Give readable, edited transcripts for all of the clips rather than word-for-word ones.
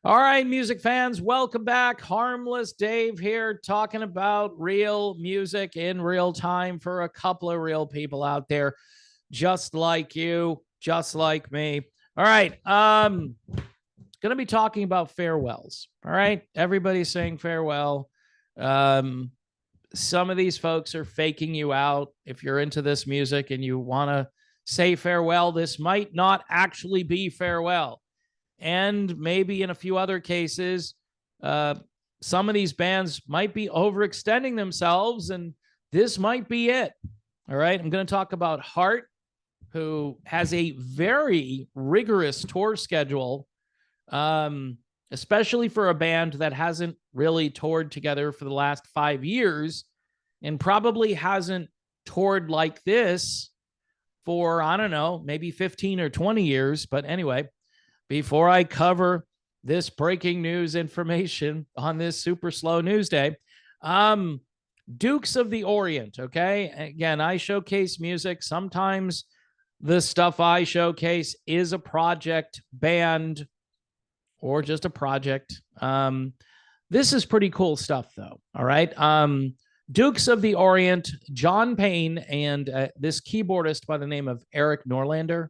All right, music fans, welcome back. Harmless Dave here, talking about real music in real time for a couple of real people out there, just like you, just like me. All right, going to be talking about farewells. All right, everybody's saying farewell. Um, some of these folks are faking you out. If you're into this music and you want to say farewell, this might not actually be farewell. And maybe in a few other cases, uh, some of these bands might be overextending themselves, and this might be it. All right. I'm going to talk about Hart, who has a very rigorous tour schedule, especially for a band that hasn't really toured together for the last 5 years and probably hasn't toured like this for, I don't know, maybe 15 or 20 years. But anyway, before I cover this breaking news information on this super slow news day, Dukes of the Orient, okay? Again, I showcase music. Sometimes the stuff I showcase is a project band or just a project. This is pretty cool stuff, though, all right? Dukes of the Orient, John Payne, and this keyboardist by the name of Eric Norlander,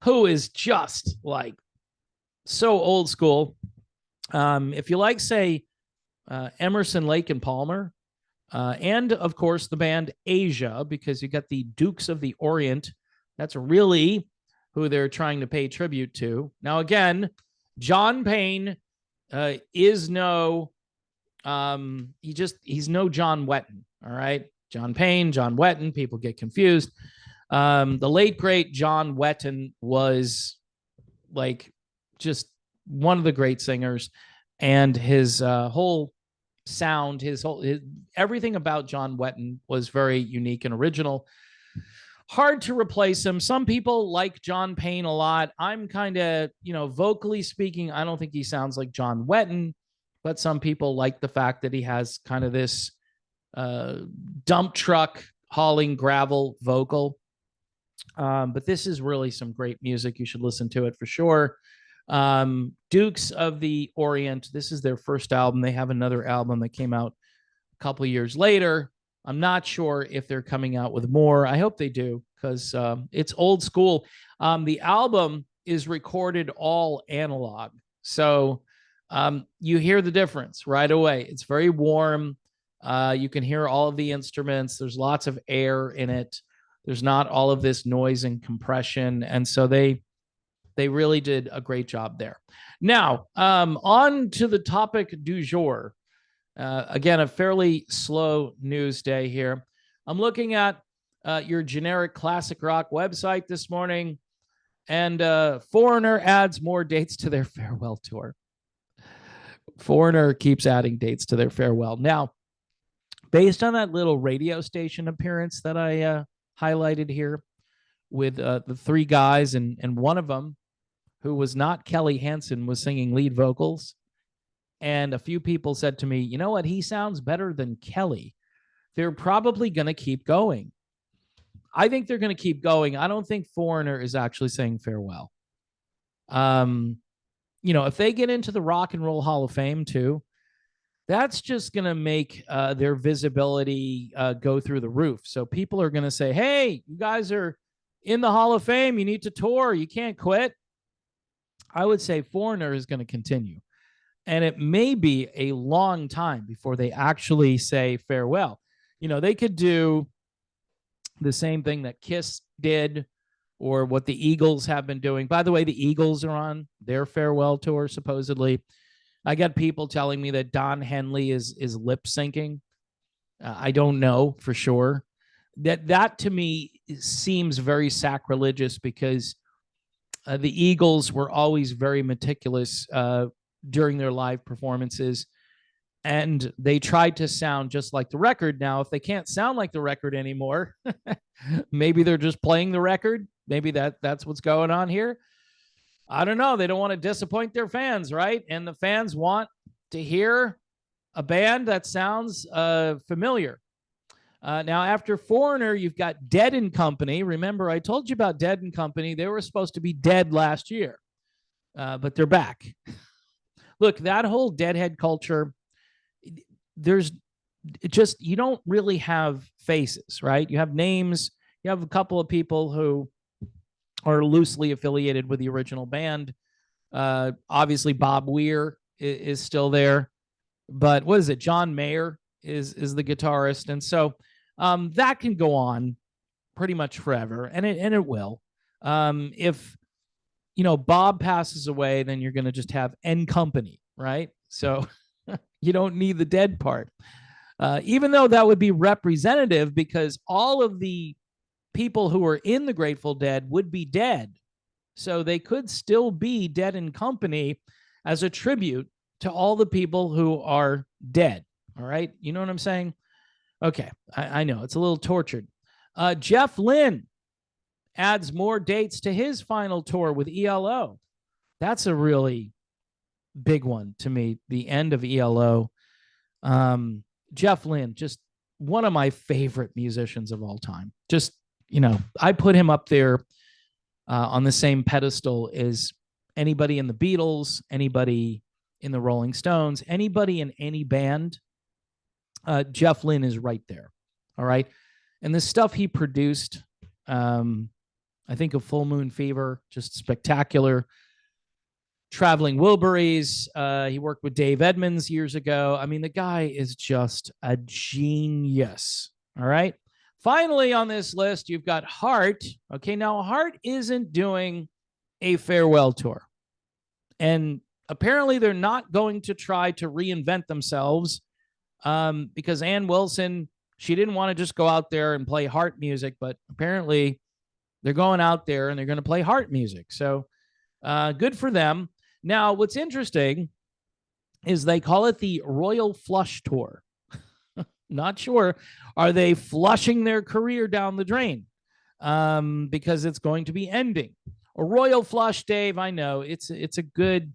who is just like so old school. If you like, say, Emerson, Lake and Palmer, and of course the band Asia, because you got the Dukes of the Orient. That's really who they're trying to pay tribute to. Now, again, John Payne is no, he's no John Wetton. All right, John Payne, John Wetton. People get confused. The late great John Wetton was like just one of the great singers, and his whole sound, his everything about John Wetton was very unique and original. Hard to replace him. Some people like John Payne a lot. I'm kind of, vocally speaking, I don't think he sounds like John Wetton, but some people like the fact that he has kind of this dump truck hauling gravel vocal. But this is really some great music. You should listen to it for sure. Dukes of the Orient, this is their first album. They have another album that came out a couple of years later. I'm not sure if they're coming out with more. I hope they do, because it's old school. The album is recorded all analog, so you hear the difference right away. It's very warm. You can hear all of the instruments. There's lots of air in it. There's not all of this noise and compression, and so they really did a great job there. Now, on to the topic du jour. Again, a fairly slow news day here. I'm looking at your generic classic rock website this morning, and Foreigner adds more dates to their farewell tour. Foreigner keeps adding dates to their farewell. Now, based on that little radio station appearance that I highlighted here with the three guys, and one of them, who was not Kelly Hansen, was singing lead vocals. And a few people said to me, you know what? He sounds better than Kelly. They're probably going to keep going. I think they're going to keep going. I don't think Foreigner is actually saying farewell. If they get into the Rock and Roll Hall of Fame too, that's just going to make their visibility go through the roof. So people are going to say, hey, you guys are in the Hall of Fame. You need to tour. You can't quit. I would say Foreigner is going to continue. And it may be a long time before they actually say farewell. They could do the same thing that Kiss did, or what the Eagles have been doing. By the way, the Eagles are on their farewell tour, supposedly. I got people telling me that Don Henley is lip syncing. I don't know for sure. That to me seems very sacrilegious, because the Eagles were always very meticulous during their live performances, and they tried to sound just like the record. Now, if they can't sound like the record anymore, maybe they're just playing the record. Maybe that's what's going on here. I don't know. They don't want to disappoint their fans, right? And the fans want to hear a band that sounds familiar. Now, after Foreigner, you've got Dead and Company. Remember, I told you about Dead and Company. They were supposed to be dead last year, but they're back. look, that whole deadhead culture, there's just, you don't really have faces, right? You have names. You have a couple of people who are loosely affiliated with the original band. Obviously, Bob Weir is still there, but what is it? John Mayer is the guitarist, and so that can go on pretty much forever, and it will. If Bob passes away, then you're going to just have N Company, right? So you don't need the dead part, even though that would be representative because all of the people who are in the Grateful Dead would be dead. So they could still be Dead and Company as a tribute to all the people who are dead. All right. You know what I'm saying? Okay. I know it's a little tortured. Jeff Lynne adds more dates to his final tour with ELO. That's a really big one to me. The end of ELO. Jeff Lynne, just one of my favorite musicians of all time. Just, I put him up there on the same pedestal as anybody in the Beatles, anybody in the Rolling Stones, anybody in any band. Jeff Lynne is right there. All right. And the stuff he produced, I think of Full Moon Fever, just spectacular. Traveling Wilburys. He worked with Dave Edmunds years ago. I mean, the guy is just a genius. All right. Finally, on this list, you've got Hart. Okay, now Hart isn't doing a farewell tour. And apparently they're not going to try to reinvent themselves because Ann Wilson, she didn't want to just go out there and play Hart music, but apparently they're going out there and they're going to play Hart music. So good for them. Now, what's interesting is they call it the Royal Flush Tour. Not sure. Are they flushing their career down the drain? Because it's going to be ending. A royal flush, Dave, I know it's a good,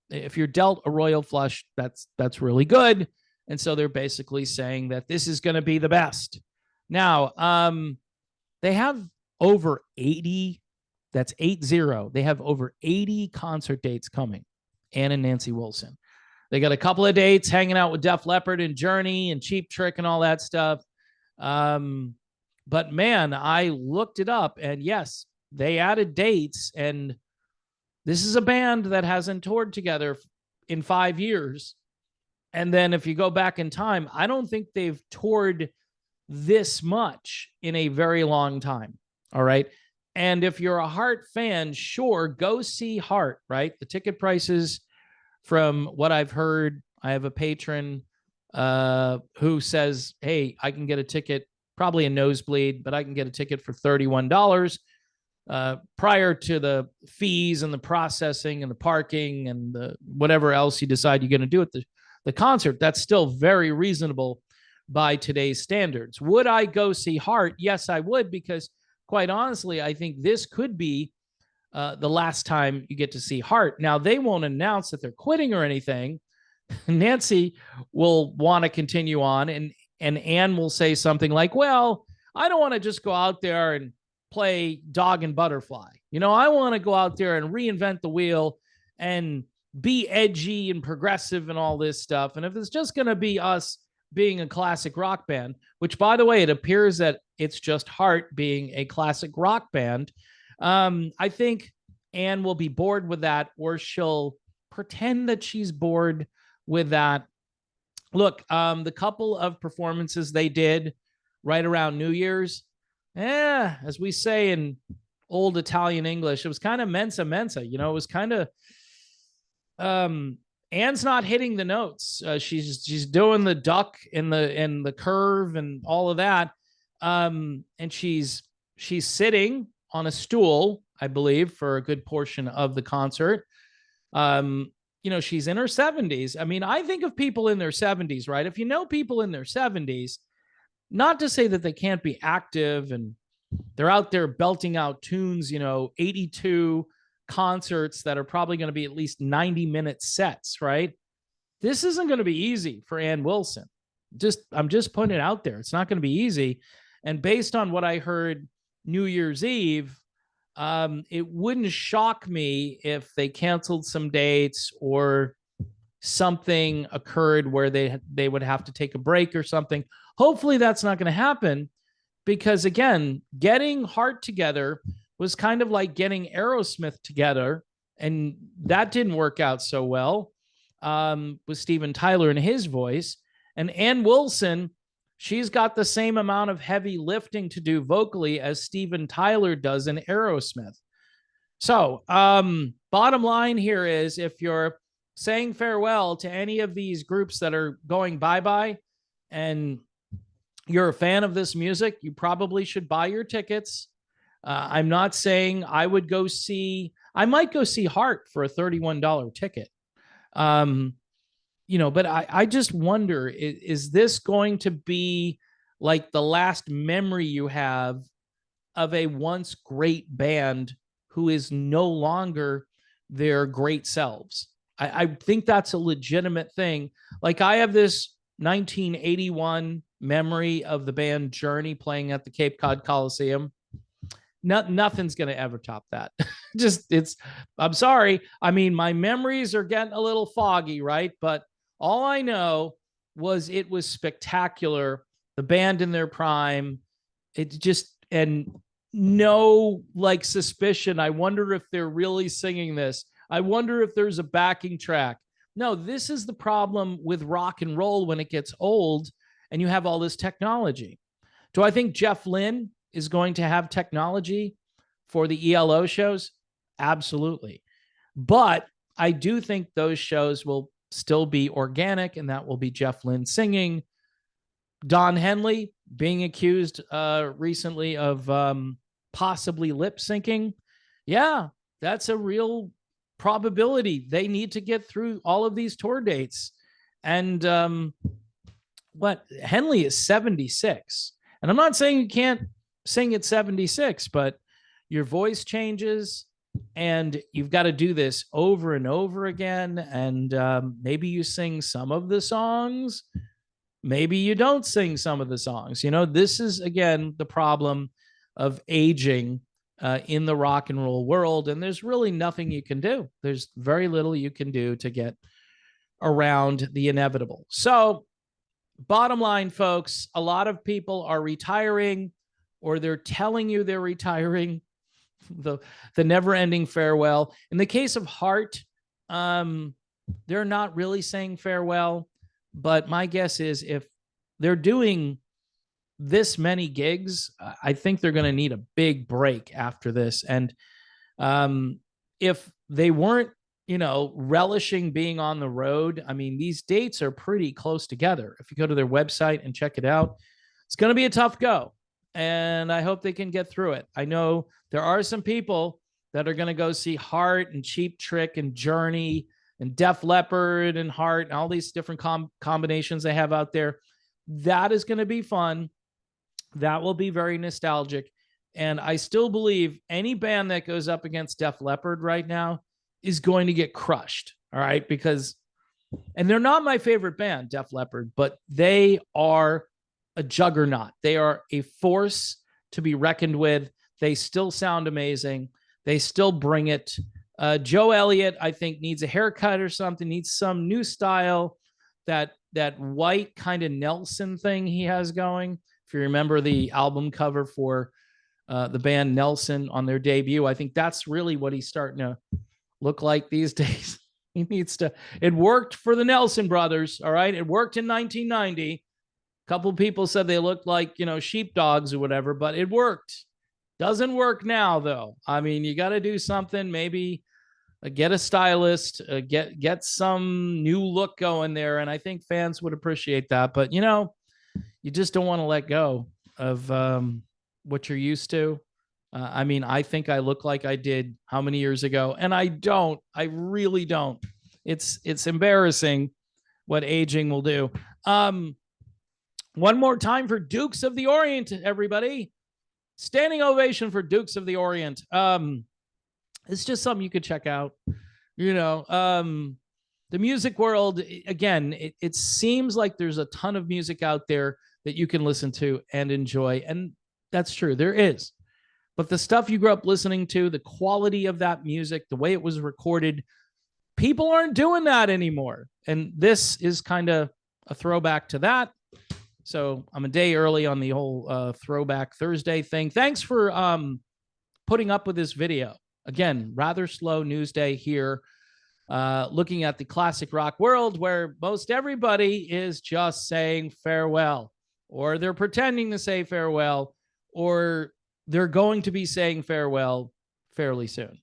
if you're dealt a royal flush, that's really good. And so they're basically saying that this is going to be the best. Now, they have over 80, that's 80. They have over 80 concert dates coming, Ann and Nancy Wilson. They got a couple of dates hanging out with Def Leppard and Journey and Cheap Trick and all that stuff. But man, I looked it up and yes, they added dates. And this is a band that hasn't toured together in 5 years. And then if you go back in time, I don't think they've toured this much in a very long time. All right. And if you're a Hart fan, sure, go see Hart, right? The ticket prices, from what I've heard, I have a patron who says, hey, I can get a ticket, probably a nosebleed, but I can get a ticket for $31 prior to the fees and the processing and the parking and the whatever else you decide you're going to do at the concert. That's still very reasonable by today's standards. Would I go see Hart? Yes, I would, because quite honestly, I think this could be the last time you get to see Hart. Now, they won't announce that they're quitting or anything. Nancy will want to continue on, and Ann will say something like, well, I don't want to just go out there and play Dog and Butterfly. I want to go out there and reinvent the wheel and be edgy and progressive and all this stuff. And if it's just going to be us being a classic rock band, which, by the way, it appears that it's just Hart being a classic rock band, I think Ann will be bored with that, or she'll pretend that she's bored with that. Look, the couple of performances they did right around New Year's, as we say in old Italian English, it was kind of mensa mensa. It was kind of, Ann's not hitting the notes. She's doing the duck and the curve and all of that. And she's sitting on a stool, I believe, for a good portion of the concert. She's in her 70s. I mean, I think of people in their 70s, right? If you know people in their 70s, not to say that they can't be active and they're out there belting out tunes, 82 concerts that are probably going to be at least 90-minute sets, right? This isn't going to be easy for Ann Wilson. I'm just putting it out there. It's not going to be easy. And based on what I heard New Year's Eve, It wouldn't shock me if they canceled some dates or something occurred where they would have to take a break or something. Hopefully that's not going to happen, because again, getting Hart together was kind of like getting Aerosmith together, and that didn't work out so well with Steven Tyler and his voice. And Ann Wilson, she's got the same amount of heavy lifting to do vocally as Steven Tyler does in Aerosmith. So, bottom line here is, if you're saying farewell to any of these groups that are going bye-bye and you're a fan of this music, you probably should buy your tickets. I'm not saying I would go see, I might go see Hart for a $31 ticket. But I just wonder, is this going to be like the last memory you have of a once great band who is no longer their great selves? I think that's a legitimate thing. Like, I have this 1981 memory of the band Journey playing at the Cape Cod Coliseum. Nothing's going to ever top that. I'm sorry. I mean, my memories are getting a little foggy, right? But all I know was it was spectacular. The band in their prime. And no like suspicion. I wonder if they're really singing this. I wonder if there's a backing track. No, this is the problem with rock and roll when it gets old and you have all this technology. Do I think Jeff Lynne is going to have technology for the ELO shows? Absolutely. But I do think those shows will still be organic, and that will be Jeff Lynne singing. Don Henley being accused recently of possibly lip syncing. Yeah, that's a real probability. They need to get through all of these tour dates. And Henley is 76. And I'm not saying you can't sing at 76, but your voice changes and you've got to do this over and over again. And maybe you sing some of the songs, maybe you don't sing some of the songs. This is, again, the problem of aging in the rock and roll world. And there's really nothing you can do. There's very little you can do to get around the inevitable. So, bottom line, folks, a lot of people are retiring, or they're telling you they're retiring. The never-ending farewell. In the case of Hart, they're not really saying farewell, but my guess is if they're doing this many gigs, I think they're going to need a big break after this. And if they weren't, relishing being on the road, I mean, these dates are pretty close together. If you go to their website and check it out, it's going to be a tough go. And I hope they can get through it. I know there are some people that are going to go see Hart and Cheap Trick and Journey and Def Leppard and Hart and all these different combinations they have out there. That is going to be fun. That will be very nostalgic. And I still believe any band that goes up against Def Leppard right now is going to get crushed. All right. And they're not my favorite band, Def Leppard, but they are a juggernaut. They are a force to be reckoned with. They still sound amazing. They still bring it. Joe Elliott, I think, needs a haircut or something, needs some new style. That white kind of Nelson thing he has going. If you remember the album cover for the band Nelson on their debut, I think that's really what he's starting to look like these days. He needs to. It worked for the Nelson brothers. All right. It worked in 1990. A couple of people said they looked like, sheepdogs or whatever, but it worked. Doesn't work now, though. I mean, you got to do something. Maybe get a stylist, get some new look going there. And I think fans would appreciate that. But, you just don't want to let go of what you're used to. I mean, I think I look like I did how many years ago? And I don't. I really don't. It's embarrassing what aging will do. One more time for Dukes of the Orient, everybody. Standing ovation for Dukes of the Orient. It's just something you could check out. The music world, again, it seems like there's a ton of music out there that you can listen to and enjoy. And that's true. There is. But the stuff you grew up listening to, the quality of that music, the way it was recorded, people aren't doing that anymore. And this is kind of a throwback to that. So I'm a day early on the whole Throwback Thursday thing. Thanks for putting up with this video. Again, rather slow news day here, looking at the classic rock world where most everybody is just saying farewell, or they're pretending to say farewell, or they're going to be saying farewell fairly soon.